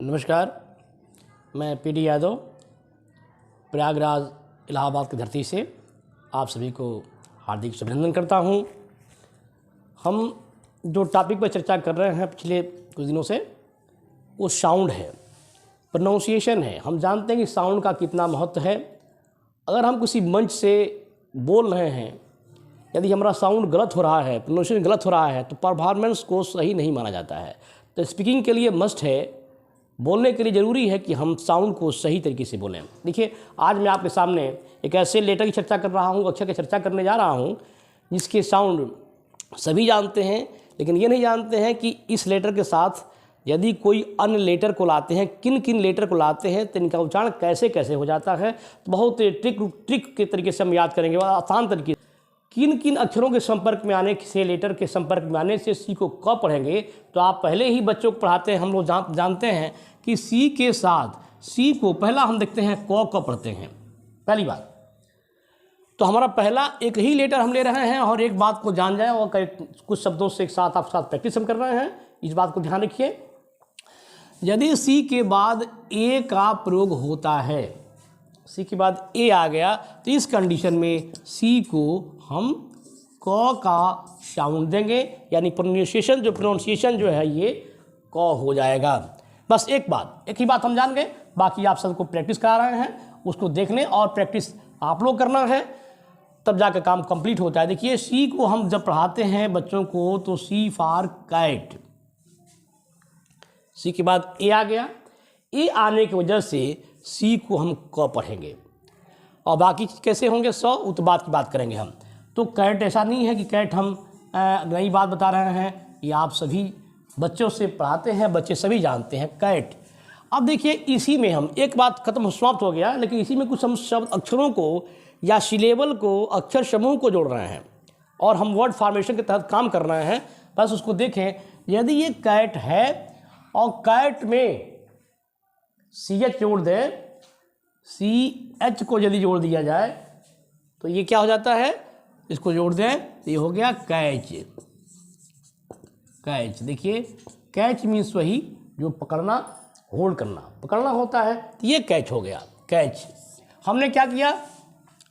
नमस्कार, मैं पीडी यादव प्रयागराज इलाहाबाद की धरती से आप सभी को हार्दिक अभिनंदन करता हूं। हम जो टॉपिक पर चर्चा कर रहे हैं पिछले कुछ दिनों से वो साउंड है, प्रोनाउंसिएशन है। हम जानते हैं कि साउंड का कितना महत्व है। अगर हम किसी मंच से बोल रहे हैं, यदि हमारा साउंड गलत हो रहा है, प्रोनाउंसिएशन गलत हो रहा है, तो परफॉर्मेंस को सही नहीं माना जाता है। तो स्पीकिंग के लिए मस्ट है, बोलने के लिए ज़रूरी है कि हम साउंड को सही तरीके से बोलें। देखिए, आज मैं आपके सामने एक ऐसे लेटर की चर्चा कर रहा हूँ, अक्षर की चर्चा करने जा रहा हूँ जिसके साउंड सभी जानते हैं, लेकिन ये नहीं जानते हैं कि इस लेटर के साथ यदि कोई अन्य लेटर को लाते हैं, किन किन लेटर को लाते हैं, तो इनका उच्चारण कैसे कैसे हो जाता है। तो बहुत ट्रिक के तरीके से हम याद करेंगे, आसान तरीके। किन किन अक्षरों के संपर्क में आने से, लेटर के संपर्क में आने से सी को क पढ़ेंगे। तो आप पहले ही बच्चों को पढ़ाते हैं, हम लोग जानते हैं कि सी के साथ सी को पहला हम देखते हैं क पढ़ते हैं। पहली बात तो हमारा पहला एक ही लेटर हम ले रहे हैं और एक बात को जान जाए और कुछ शब्दों से एक साथ आप साथ प्रैक्टिस हम कर रहे हैं। इस बात को ध्यान रखिए, यदि सी के बाद ए का प्रयोग होता है, सी के बाद ए आ गया, तो इस कंडीशन में सी को हम क का साउंड देंगे, यानी प्रोनाउंसिएशन जो है ये क हो जाएगा। बस एक ही बात हम जान गए, बाकी आप सबको प्रैक्टिस करा रहे हैं, उसको देखने और प्रैक्टिस आप लोग करना है, तब जाकर काम कंप्लीट होता है। देखिए, सी को हम जब पढ़ाते हैं बच्चों को तो सी फॉर कैट, सी के बाद ए आ गया, ए आने की वजह से सी को हम क पढ़ेंगे और बाकी कैसे होंगे उस बात की बात करेंगे हम। तो कैट ऐसा नहीं है कि कैट हम नई बात बता रहे हैं, ये आप सभी बच्चों से पढ़ाते हैं, बच्चे सभी जानते हैं कैट। अब देखिए, इसी में हम एक बात खत्म समाप्त हो गया, लेकिन इसी में कुछ हम शब्द अक्षरों को या सिलेबल को, अक्षर समूह को जोड़ रहे हैं और हम वर्ड फॉर्मेशन के तहत काम कर रहे हैं। बस उसको देखें, यदि ये कैट है और कैट में सी एच जोड़ दें, सी एच को यदि जोड़ दिया जाए तो ये क्या हो जाता है, इसको जोड़ दें तो ये हो गया कैच। कैच, देखिए कैच मीन्स वही जो पकड़ना, होल्ड करना, पकड़ना होता है, तो ये कैच हो गया, कैच। हमने क्या किया,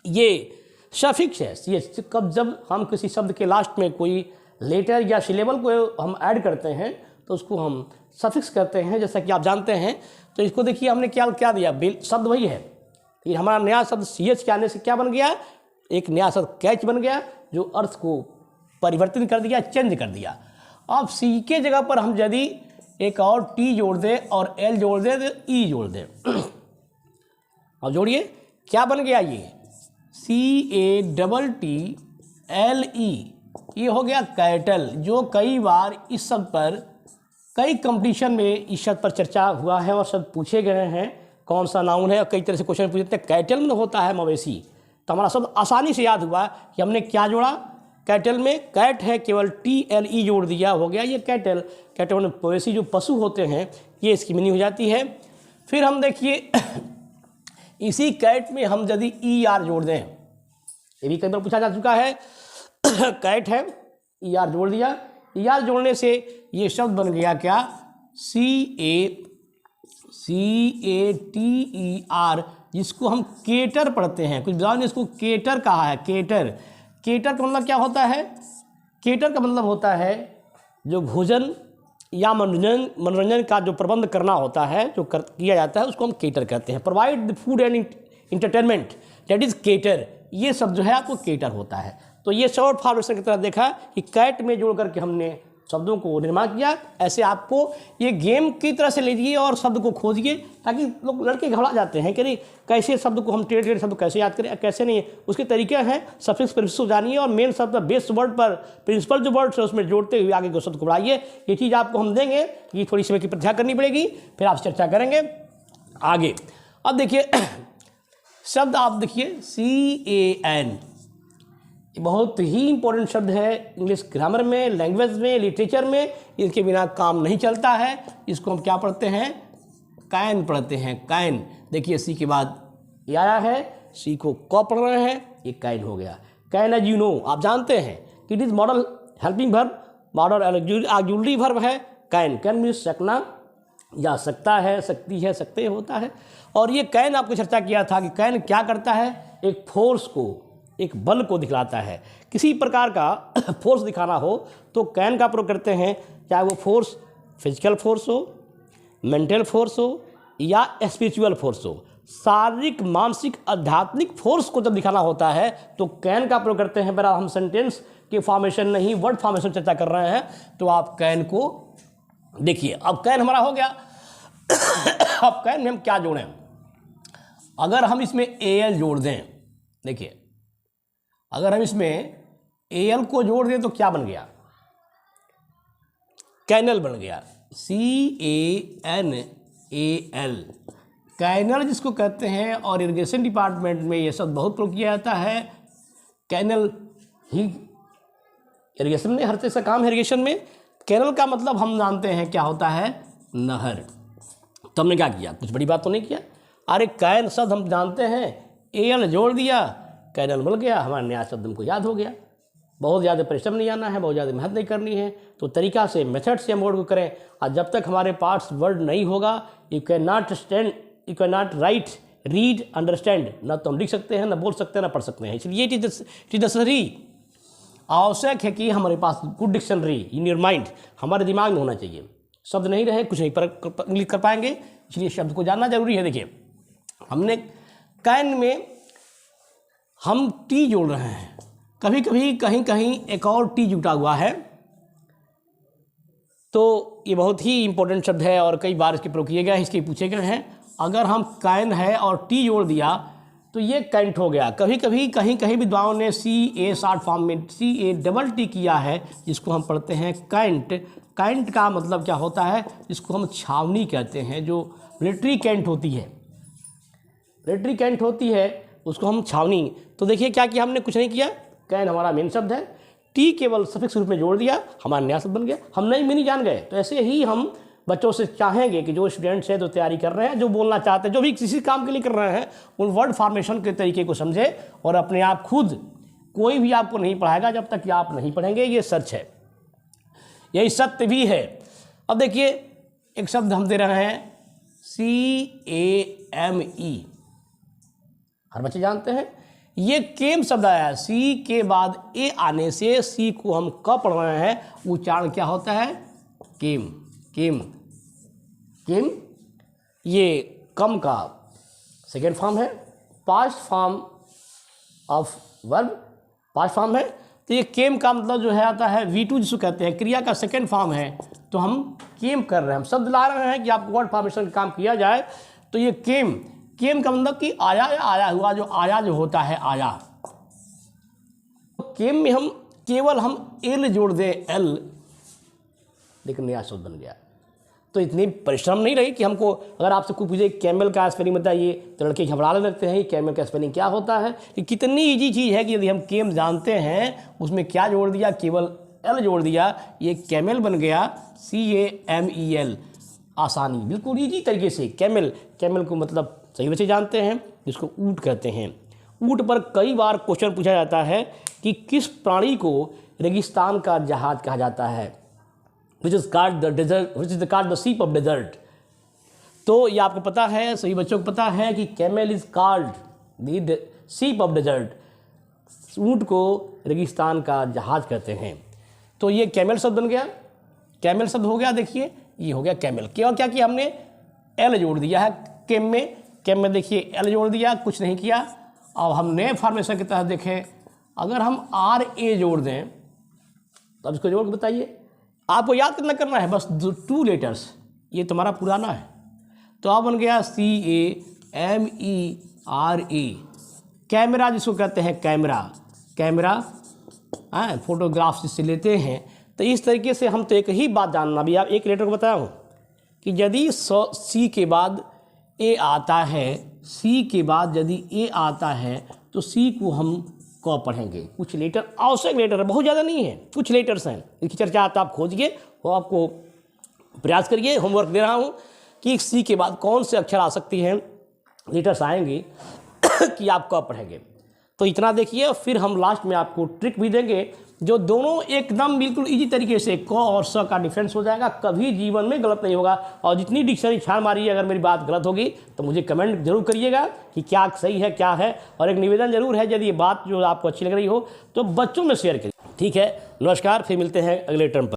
ये सफिक्स है सी एच। कब जब हम किसी शब्द के लास्ट में कोई लेटर या सिलेबल को हम ऐड करते हैं तो उसको हम सफिक्स करते हैं, जैसा कि आप जानते हैं। तो इसको देखिए, हमने क्या दिया, शब्द वही है, ये हमारा नया शब्द सी एच के आने से क्या बन गया, एक नया शब्द कैच बन गया, जो अर्थ को परिवर्तन कर दिया, चेंज कर दिया। अब सी के जगह पर हम यदि एक और टी जोड़ दें और एल जोड़ दें तो ई जोड़ दें। अब जोड़िए, क्या बन गया, ये CATTLE, ये हो गया कैटल। जो कई बार इस शब्द पर कई कंपटीशन में इस शब्द पर चर्चा हुआ है और शब्द पूछे गए हैं, कौन सा नाउन है, और कई तरह से क्वेश्चन पूछते हैं। कैटल में होता है मवेशी, तो हमारा शब्द आसानी से याद हुआ कि हमने क्या जोड़ा, कैटल में कैट है, केवल TLE जोड़ दिया, हो गया ये कैटल। कैटल में मवेशी जो पशु होते हैं, ये इसकी मीनिंग हो जाती है। फिर हम देखिए, इसी कैट में हम यदि ER जोड़ दें, ये भी कई बार पूछा जा चुका है। कैट है, ER जोड़ दिया, ER जोड़ने से ये शब्द बन गया क्या, CATER, जिसको हम केटर पढ़ते हैं। कुछ विद्वान ने इसको केटर कहा है, केटर। केटर का मतलब क्या होता है, केटर का मतलब होता है जो भोजन या मनोरंजन का जो प्रबंध करना होता है, जो किया जाता है, उसको हम केटर कहते हैं। Provide the food and entertainment, that is cater. ये सब जो है आपको केटर होता है। तो ये शॉर्ट फॉर्मेशन की तरह देखा कि कैट में जोड़ करके हमने शब्दों को निर्माण किया। ऐसे आपको ये गेम की तरह से लीजिए और शब्द को खोजिए, ताकि लोग लड़के घबरा जाते हैं कि नहीं कैसे शब्द को हम टेढ़े शब्द कैसे याद करें, कैसे नहीं। उसके तरीके हैं, सफिक्स प्रीफिक्स जानिए और मेन शब्द बेस वर्ड पर प्रिंसिपल जो वर्ड है उसमें जोड़ते हुए आगे के शब्द को बढ़ाइए। ये चीज़ आपको हम देंगे, ये थोड़ी समय की प्रतीक्षा करनी पड़ेगी, फिर आप चर्चा करेंगे आगे। अब देखिए शब्द, आप देखिए CAN, बहुत ही इंपॉर्टेंट शब्द है इंग्लिश ग्रामर में, लैंग्वेज में, लिटरेचर में। इनके बिना काम नहीं चलता है। इसको हम क्या पढ़ते हैं, कैन पढ़ते हैं, कैन। देखिए, सी के बाद ये आया है, सी को क पढ़ रहे हैं, ये कैन हो गया। कैन एज यू नो, आप जानते हैं कि it is model helping verb, model auxiliary verb है कैन। कैन मीन्स सकना, या सकता है, सकती है, सकते होता है। और ये कैन आपको चर्चा किया था कि कैन क्या करता है, एक फोर्स को, एक बल को दिखलाता है। किसी प्रकार का फोर्स दिखाना हो तो कैन का प्रयोग करते हैं, चाहे वो फोर्स फिजिकल फोर्स हो, मेंटल फोर्स हो या स्पिरिचुअल फोर्स हो। शारीरिक, मानसिक, आध्यात्मिक फोर्स को जब दिखाना होता है तो कैन का प्रयोग करते हैं। पर हम सेंटेंस के फॉर्मेशन नहीं, वर्ड फॉर्मेशन चर्चा कर रहे हैं, तो आप कैन को देखिए। अब कैन हमारा हो गया। अब कैन में हम क्या जोड़ें? अगर हम इसमें एल जोड़ दें, देखिए अगर हम इसमें एल को जोड़ दें तो क्या बन गया? कैनल बन गया। CANAL, कैनल जिसको कहते हैं। और इरिगेशन डिपार्टमेंट में ये शब्द बहुत प्रयोग किया जाता है। कैनल ही इरिगेशन में, हर चीज़ का काम है इरिगेशन में। कैनल का मतलब हम जानते हैं क्या होता है, नहर। तो हमने क्या किया, कुछ बड़ी बात तो नहीं किया। अरे कैन शब्द हम जानते हैं, एल जोड़ दिया, कैनल बन गया, हमारा नया शब्द हमको याद हो गया। बहुत ज़्यादा परिश्रम नहीं आना है, बहुत ज़्यादा मेहनत नहीं करनी है। तो तरीका से, मेथड से हम वर्ड को करें। और जब तक हमारे पास वर्ड नहीं होगा, you can not right, read, understand. ना तो हम लिख सकते हैं, ना बोल सकते हैं, ना पढ़ सकते हैं। इसलिए इट इज नेसेसरी, आवश्यक है कि हमारे पास good dictionary in your mind, हमारे दिमाग में होना चाहिए। शब्द नहीं रहे कुछ नहीं इंग्लिश कर पाएंगे, इसलिए शब्द को जानना जरूरी है। देखिए हमने कैन में हम टी जोड़ रहे हैं, कभी कभी कहीं कहीं एक और टी जुटा हुआ है, तो ये बहुत ही इंपॉर्टेंट शब्द है और कई बार इसके प्रयोग किए गए, इसके पूछे गए हैं। अगर हम कैन है और टी जोड़ दिया तो ये कैंट हो गया। कभी कभी कहीं कहीं विद्वानों ने CA शॉर्ट फॉर्म में CATT किया है, जिसको हम पढ़ते हैं कैंट। कैंट का मतलब क्या होता है, जिसको हम छावनी कहते हैं, जो मिलिट्री कैंट होती है, मिलिट्री कैंट होती है, उसको हम छावनी। तो देखिए क्या किया हमने, कुछ नहीं किया। कैन हमारा मेन शब्द है, टी केवल सफिक्स रूप में जोड़ दिया, हमारा नया शब्द बन गया। हम नई मिनी जान गए। तो ऐसे ही हम बच्चों से चाहेंगे कि जो स्टूडेंट्स हैं, जो तैयारी कर रहे हैं, जो बोलना चाहते हैं, जो भी किसी काम के लिए कर रहे हैं, उन वर्ड फॉर्मेशन के तरीके को समझे और अपने आप खुद, कोई भी आपको नहीं पढ़ाएगा जब तक कि आप नहीं पढ़ेंगे। ये सच है, यही सत्य भी है। अब देखिए एक शब्द हम दे रहे हैं CAME, हर बच्चे जानते हैं। ये केम शब्द आया है, सी के बाद ए आने से सी को हम क पढ़ रहे हैं, उच्चारण क्या होता है, केम। केम केम ये कम का सेकेंड फॉर्म है, past form of verb, past form है। तो ये केम का मतलब जो है आता है V2 जिसको कहते हैं, क्रिया का सेकेंड फॉर्म है। तो हम केम कर रहे हैं, हम शब्द ला रहे हैं कि आपको वर्ड फॉर्मेशन का काम किया जाए। तो ये केम, केम का मतलब कि आया या आया हुआ, जो आया जो होता है आया। तो केम में हम केवल हम एल जोड़ दें, एल, लेकिन नया शब्द बन गया। तो इतनी परिश्रम नहीं रही कि हमको, अगर आपसे कोई पूछे कैमल का स्पेलिंग बताइए तो लड़के घबराने लगते हैं, कैमल का स्पेलिंग क्या होता है। ये कितनी ईजी चीज़ है कि यदि हम केम जानते हैं, उसमें क्या जोड़ दिया, केवल एल जोड़ दिया, ये कैमल बन गया, CAMEL। आसानी, बिल्कुल ईजी तरीके से। कैमल, कैमल को मतलब सही बच्चे जानते हैं, जिसको ऊँट कहते हैं। ऊँट पर कई बार क्वेश्चन पूछा जाता है कि किस प्राणी को रेगिस्तान का जहाज कहा जाता है, which is called the desert, which is called the sheep of desert। तो ये आपको पता है, सभी बच्चों को पता है कि camel is called the sheep of desert। ऊँट को रेगिस्तान का जहाज कहते हैं। तो ये कैमल शब्द बन गया, कैमल शब्द हो गया। देखिए ये हो गया कैमल। क्या क्या किया हमने, एल जोड़ दिया है केम में, केम में देखिए एल जोड़ दिया, कुछ नहीं किया। अब हम नए फॉर्मेशन के तहत देखें, अगर हम RA जोड़ दें तो अब इसको जोड़ के बताइए। आपको याद कितना करना है, बस 2 लेटर्स, ये तुम्हारा पुराना है। तो अब बन गया CAMERA। कैमरा जिसको कहते हैं, कैमरा, कैमरा फोटोग्राफ्स जिससे लेते हैं। तो इस तरीके से हम तो एक ही बात जानना, भी आप एक लेटर को बताया हूँ कि यदि सी के बाद ए आता है, सी के बाद यदि ए आता है तो सी को हम क पढ़ेंगे। कुछ लेटर आवश्यक लेटर है, बहुत ज़्यादा नहीं है, कुछ लेटर्स हैं। इनकी चर्चा आप खोजिए और आपको प्रयास करिए। होमवर्क दे रहा हूँ कि सी के बाद कौन से अक्षर आ सकती हैं, लेटर्स आएंगे कि आप क पढ़ेंगे। तो इतना देखिए, फिर हम लास्ट में आपको ट्रिक भी देंगे जो दोनों एकदम बिल्कुल इजी तरीके से क और स का डिफरेंस हो जाएगा, कभी जीवन में गलत नहीं होगा। और जितनी डिक्शनरी छान मारिए, अगर मेरी बात गलत होगी तो मुझे कमेंट जरूर करिएगा कि क्या सही है क्या है। और एक निवेदन जरूर है, यदि ये बात जो आपको अच्छी लग रही हो तो बच्चों में शेयर करिए। ठीक है, नमस्कार, फिर मिलते हैं अगले टर्म पर।